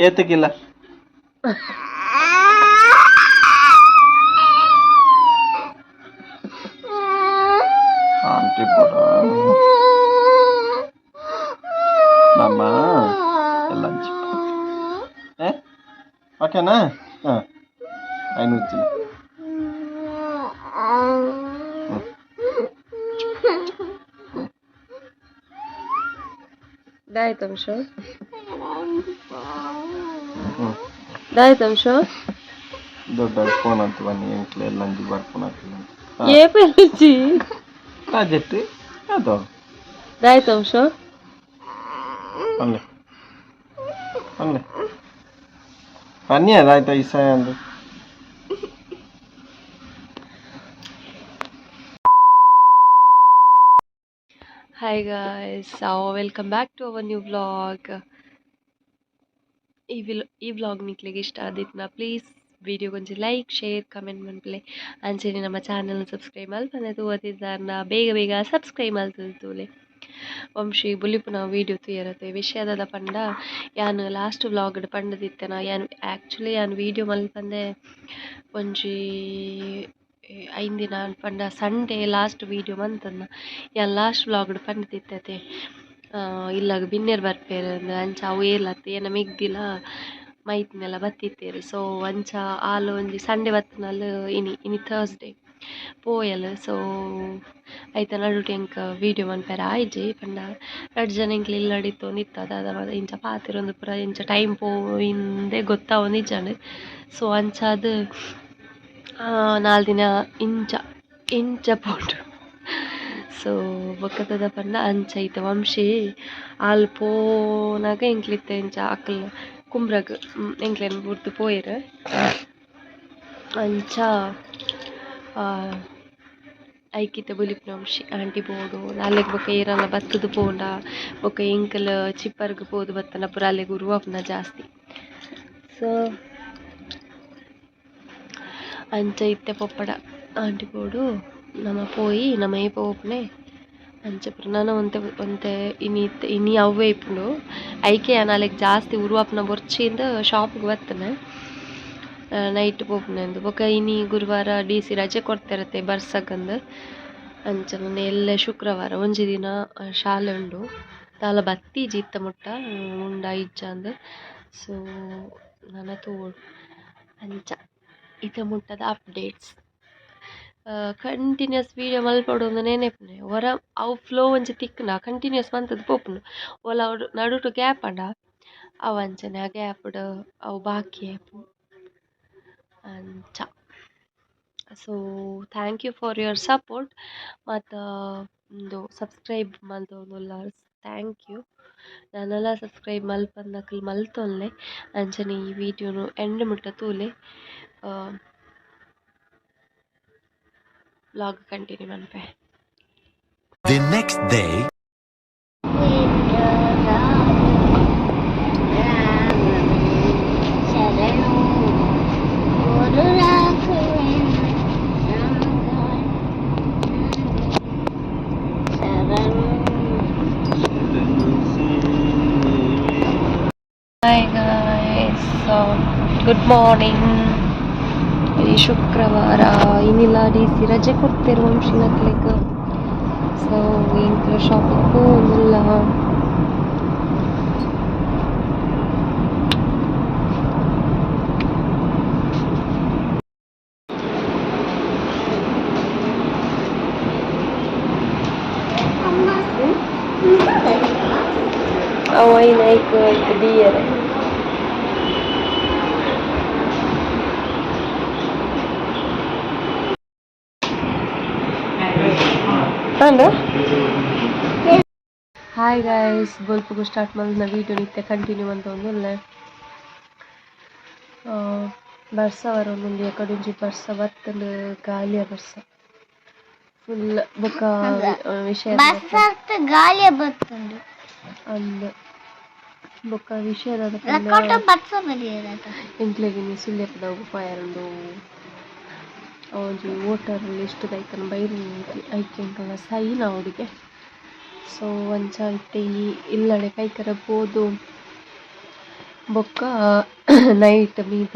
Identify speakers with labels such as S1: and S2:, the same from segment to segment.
S1: ಏತಕ್ಕಿಲ್ಲ aunty ಪುರ ನಮ್ಮ ಎಲ್ಲ ಓಕೆನಾ ಹಾಂ ಐನೂರು ಚಿನ್ನ
S2: दायतंश दायतंश
S1: ದೊಡ್ಡ ಫೋನ್ ಅಂತ ಬನ್ನಿ ಎಂಟ್ಲೆ ಎಲ್ಲ ಬರ್ಫೋನ್ ಆಗ್ತಿಲ್ಲ
S2: ఏ పెళ్ళిచి
S1: ಪ್ರಾಜೆಕ್ಟ್ ಅದು
S2: दायतंश
S1: ಅಲ್ಲೇ ಅಲ್ಲೇ ಬನ್ನಿ ಅದಾಯ್ತಾ ಈ ಸಹ ಅಂದು
S2: Hi guys, so welcome back to our new vlog. ಈ ವ್ಲಾಗ್ ನಿಕ್ಲಿಗೆ ಇಷ್ಟ ಆದಿತ್ನ ಪ್ಲೀಸ್ ವಿಡಿಯೋ ಕೊಂಚ ಲೈಕ್ ಶೇರ್ ಕಮೆಂಟ್ ಮನ್ಪಲೆ ಅಂಚೆನೆ ನಮ್ಮ ಚಾನಲ್ ಸಬ್ಸ್ಕ್ರೈಬ್ ಮಲ್ಪನೆ ತೂವತ್ತಿದ್ದಾರನ್ನ ಬೇಗ ಬೇಗ ಸಬ್ಸ್ಕ್ರೈಬ್ ಮಲ್ತೂಲೆ ವಂಶಿ ಬುಲಿಪುನ ವೀಡಿಯೋ ತುಯರತ್ತೆ ವಿಷಯದ ಪಂಡ ಯಾನು ಲಾಸ್ಟ್ ವ್ಲಾಗ್ ಪಂಡದಿತ್ತನ ಯಾನು ಆ್ಯಕ್ಚುಲಿ ಯಾನು ವೀಡಿಯೋ ಮಲ್ಪಂದೆ ಒಂಜಿ ಐಂದಿನ ಪಂಡ ಸಂಡೇ ಲಾಸ್ಟ್ ವೀಡಿಯೋ ಮಂತನ್ನ ಯಾನ್ ಲಾಸ್ಟ್ ವ್ಲಾಗ್ ಪಂಡದಿತ್ತತೆ ಇಲ್ಲಾಗ ಬಿನ್ನೆರ್ ಬರ್ಪೇರು ಅಂಚ ಅವು ಏಲತ್ತೆ ಏನ ಮಿಗ್ದಿಲ ಮೈತ್ನೆಲ್ಲ ಬತ್ತಿತ್ತೇರು ಸೊ ಅಂಚ ಆಲು ಒಂಜಿ ಸಂಡೆ ಬತ್ತನಲ್ ಇನಿ ಥರ್ಸ್ಡೇ ಪೋಯಲ್ ಸೊ ಐತ ನಡುಟು ಎಂಕ್ ವೀಡಿಯೋ ಮನ್ಪೇರ ಆಯ್ಜಿ ಪಂಡ ರಡ್ ಜನ ಎಂಕ್ಲ ಇಲ್ಲಡಿತ್ತು ನಿತ್ತ ಅದ ಇಂಚ ಪಾತಿರೊಂದು ಪೂರ ಇಂಚ ಟೈಮ್ ಪೋಯಿಂದೆ ಗೊತ್ತಾವು ನಿಜಾನು ಸೊ ಅಂಚ ಅದು 4 ದಿನ ಇಂಚ ಪೋಡು ಸೊ ಬೊಕ್ಕತದ ಪಂಡ ಅಂಚ ಐತೆ ವಂಶಿ ಆಲ್ ಪೋನಾಗ ಎಂಕ್ಲಿತ್ತೆ ಇಂಚ ಅಕ್ಕಲ್ ಕುಂಬ್ರಗ್ ಎಂಕ್ಲೇನು ಬುಡ್ದು ಪೋಯರು ಅಂಚ ಐಕಿತ ಬುಲಿಪ್ನ ವಂಶಿ ಆಂಟಿ ಬೋಡು ನಾಳೆಗ್ ಬೊಕ್ಕ ಏರಲ್ಲ ಬತ್ತದು ಪೋಂಡ ಬೊಕ್ಕ ಎಂಕಲ್ ಚಿಪ್ಪರ್ಗ್ ಪೋದು ಬತ್ತನ ಪುರ ಅಲ್ಲಿಗೆ ಉರುವಪ್ನ ಜಾಸ್ತಿ ಸೊ ಅಂಚ ಇತ್ತೆ ಪೊಪ್ಪಡ ಆಂಟಿ ಬೋಡು ನಮ್ಮ ಪೋಯಿ ನಮ್ಮ ಏಪ ಓಪನೆ ಅಂಚಪುರ ನಾನು ಒಂತೆ ಇನಿ ಅವ್ವೆ ಇಪ್ಪುಂಡು ಐಕೆ ನಾಳೆಗೆ ಜಾಸ್ತಿ ಉರುವಪ್ನ ಬೊರ್ಚಿಂದ ಶಾಪ್ಗೆ ಬರ್ತನೆ ನೈಟ್ ಪೋಪುನೆಂದು ಬೊಕ ಇನಿ ಗುರುವಾರ DC ರಜೆ ಕೊಡ್ತಿರತ್ತೆ ಬರ್ಸಕ್ಕಂದು ಅಂಚ ನಾನು ಎಲ್ಲ ಶುಕ್ರವಾರ ಒಂಜಿ ದಿನ ಶಾಲೆ ಉಂಡು ದಾಲ ಬತ್ತೀಜಿ ಇತ್ತ ಮುಟ್ಟ ಉಂಡ ಇಜ್ಜಂದು ಸೊ ನನ್ನ ತೋಡು ಅಂಚ ಇತ ಮುಟ್ಟದ ಅಪ್ಡೇಟ್ಸ್ ಕಂಟಿನ್ಯೂಸ್ ವೀಡಿಯೋ ಮಲ್ಪಡು ಒಂದು ನೆನೆಪುನೆ ಹೊರ ಅವು ಫ್ಲೋ ಒಂಚ ತಿಕ್ಕನ ಕಂಟಿನ್ಯೂಸ್ ಮಂತದ್ದು ಪೋಪುನು ಒಲ ಅವ್ರು ನಡುಟು ಗ್ಯಾಪ್ ಅಂಡ ಅವು ಅಂಚನೆ ಆ ಗ್ಯಾಪ್ಡ್ ಅವು ಬಾಕಿ ಆಪು ಅಂಚ so thank you for your support ಮತ್ತು ಒಂದು ಸಬ್ಸ್ಕ್ರೈಬ್ ಮಲ್ತೊಂದುಲ್ಲ ಥ್ಯಾಂಕ್ ಯು ನಾನೆಲ್ಲ ಸಬ್ಸ್ಕ್ರೈಬ್ ಮಲ್ಪಂದಕ್ಕಲ್ ಮಲ್ತೊಲ್ಲೆ ಅಂಚನೆ ಈ ವಿಡಿಯೋನು ಎಂಡ್ ಮುಟ್ಟ ತೂಲೆ ವ್ಲಾಗ್ ಕಂಟಿನ್ಯೂ ಮನ್ಪೆ.
S3: The next day
S2: Hi guys, so good morning. ಈ ಶುಕ್ರವಾರ ಇನ್ನಿಲ್ಲ DC ರಜೆ ಕೊಡ್ತಿರು ವಂಶಿನಕ್ಲಿಗೆ ಸೊ ಇಂಕ್ಲ ಶಾಪಿಗೆ ಹೋಗಿಲ್ಲ ಅವೈನೈಕ್ ಡಿಯರ್ ಹಾಯ್ ಗೈಸ್ ಬಲ್ಪುಗು ಸ್ಟಾರ್ಟ್ ಮಾಡಿದ ವೀಡಿಯೋ ನಿತ್ಯ ಕಂಟಿನ್ಯೂ ಅಂತ ಒಂದೊಳ್ಳೆ ಬರ್ಸ ಅವರ ಒಂದೊಂದು ಎಕಡುಂಜಿ ಬರ್ಸ ಬತ್ತಲು ಗಾಲಿಯ ಬರ್ಸ ಫುಲ್ ಬೊಕ್ಕ ವಿಷಯ
S4: ಗಾಲಿಯ ಬತ್ತುಂಡು
S2: ಅಂದ ಬೊಕ್ಕ ವಿಷಯದ ಇಂಕ್ಲೆಗೆ ನೀ ಸುಳ್ಯಪದ ಉಪಾಯರಂಡು ಒಂಜಿ ವೋಟರ್ ಲಿಸ್ಟ್ ದೈತನ ಬೈರು ಐಕ್ಯಂಕಲ ಸೈನ್ ಅವಡಿಗೆ ಸೊ ಒಂಚ ಇತ್ತೆ ಈ ಇಲ್ಲಡೆ ಕೈಕರ ಬೋದು ಬೊಕ್ಕ ನೈಟ್ ಮೀದ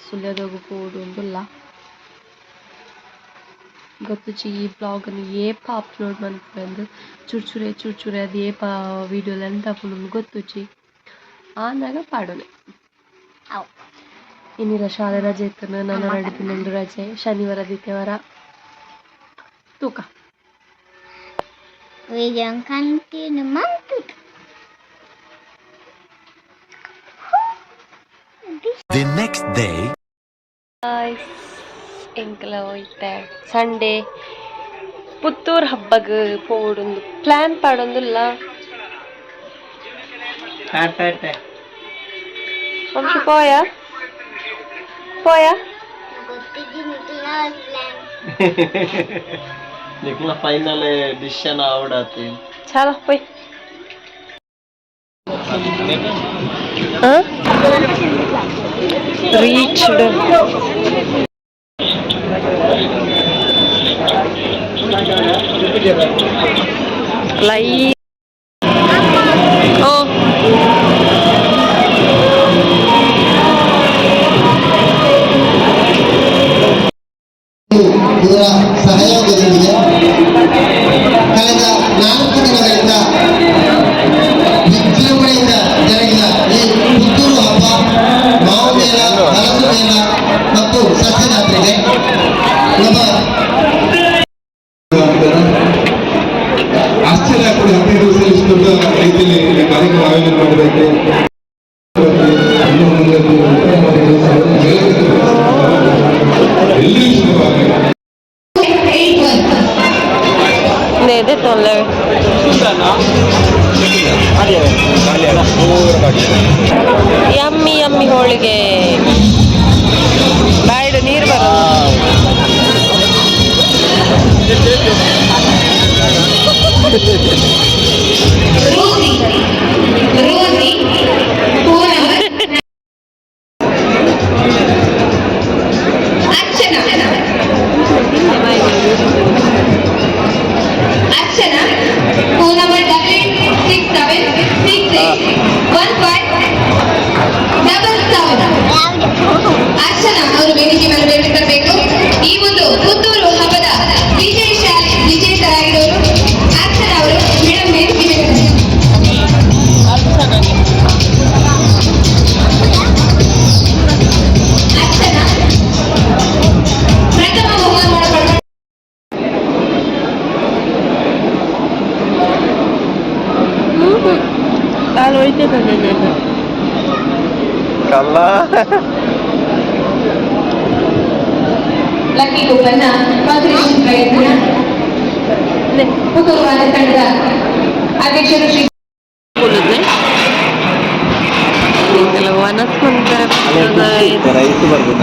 S2: ಸುಳ್ಯದೋಗು ಪೋಡುಂದುಲ್ಲ ಗೊತ್ತುಚಿ ಈ ಬ್ಲಾಗನ್ನು ಏಪ ಅಪ್ಲೋಡ್ ಮನ್ಪುಂಡು ಚೂರ್ಚೂರೆ ಅದು ಏಪ ವೀಡಿಯೋಲು ಎಂತ ಆಪುಂಡು ಗೊತ್ತುಚಿ ಆನಾಗ ಪಾಡೋನೆ ಇನ್ನಿರ ಶಾಲೆ ರಜೆ ಇತ್ತು ನನ್ನ 2 ದಿನದ ರಜೆ ಶನಿವಾರ ಆದಿತ್ಯವಾರ ತೂಕ
S4: ವಿಡಿಯೋ ಕಂಟಿನ್ಯೂ ಮಾಡ್ತಿದ್ದೆ.
S3: The next day.
S2: ಎಂಕಲ ಹೋಯ್ತೆ ಸಂಡೇ ಪುತ್ತೂರು ಹಬ್ಬಗೆ ಪೋಡೊಂದು ಪ್ಲಾನ್ ಪಾಡೊಂದುಲ್ಲ ವಂಶಿ ಪೋಯಾ
S4: ಗೊತ್ತಿದ್ದೀನಿ
S1: ನಿಕ್ಲ ಫೈನಲ್ ಡಿಸಿಷನ್ आवडते
S2: ಚಲೋ ಪೋಯ್ ರೀಚ್ಡ್ ಲೈ ಓ
S5: ಇವರ ಸಹಯೋಗದೊಂದಿಗೆ ಕಳೆದ 4 ದಿನಗಳಿಂದ ವಿಜೃಂಭಣೆಯಿಂದ ಜರುಗಿದ ಈ ಪುತ್ತೂರು ಹಬ್ಬ ಮಾವು ಮೇಳ ಹಲಸು ಮೇಳ ಮತ್ತು ಸಸ್ಯ ಜಾತ್ರೆಗೆ ನಮ್ಮ
S6: ಆಶ್ಚರ್ಯ ಕೂಡ 15 ದಿವಸ ಇಷ್ಟೊಂದು ರೀತಿಯಲ್ಲಿ ಈ ಕಾರ್ಯಕ್ರಮ ಆಯೋಜನೆ ಮಾಡೋದಕ್ಕೆ ಎಲ್ಲರಿಗೂ ಶುಭವಾಗಲಿ.
S2: ನೇದೆ ತೊಂದರೆ ಯಮ್ಮಿ ಹೋಳಿಗೆ ಬ್ಯಾಡ್ ನೀರು
S7: ಅರ್ಚನಾ ಅವರು ವೇದಿಕೆ ಮೇಲೆ ಬೇಡಿಕೊಳ್ಳಬೇಕು. ಈ ಒಂದು ಪುತ್ತೂರು ಹಬ್ಬದ ವಿಜೇತರಾಗಿರೋರು ಅರ್ಚನಾ ಅವರು ಮೇಡಮ್ ವೇದಿಕೆ ಮೇಲೆ ಅರ್ಚನಾ ಪ್ರಥಮ ಬಹುಮಾನ
S2: ಕಾಲು ಹೋಯ್ತೆ
S1: ಕಲ್ಲ
S7: ಲಕ್ಕಿ ಕೂಪನ್ನ ಕಾನ್ಸಲೇಷನ್ ಪ್ರಯತ್ನ ಪುತ್ತೂರು ವಾರ ತಂಡದ ಅಧ್ಯಕ್ಷರು ಶ್ರೀ
S2: ವನಸ್ಪಂತರ
S1: ರೈಸ್ ಬರ್ಬೋದ